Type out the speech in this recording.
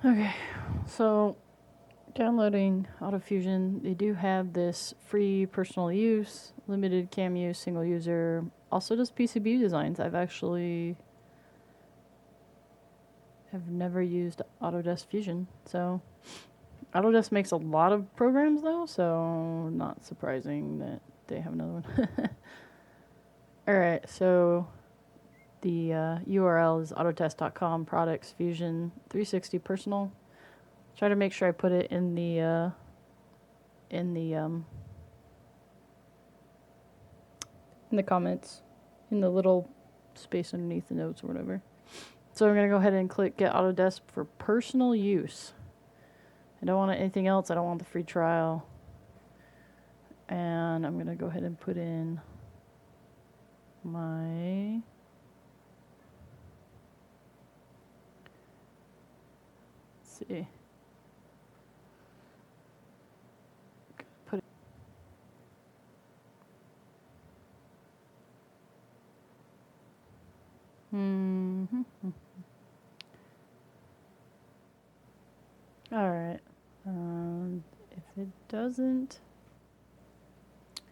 Okay, so downloading AutoFusion, they do have this free personal use, limited cam use, single user. Also does PCB designs. Have never used Autodesk Fusion, so Autodesk makes a lot of programs though, so not surprising that they have another one. All right, so the URL is autotest.com products fusion 360 personal. Try to make sure I put it in the in the um, in the comments, in the little space underneath the notes or whatever. So I'm gonna go ahead and click Get Autodesk for personal use. I don't want anything else. I don't want the free trial. And I'm gonna go ahead and put in my let's see. Put it. Mm-hmm. All right. If it doesn't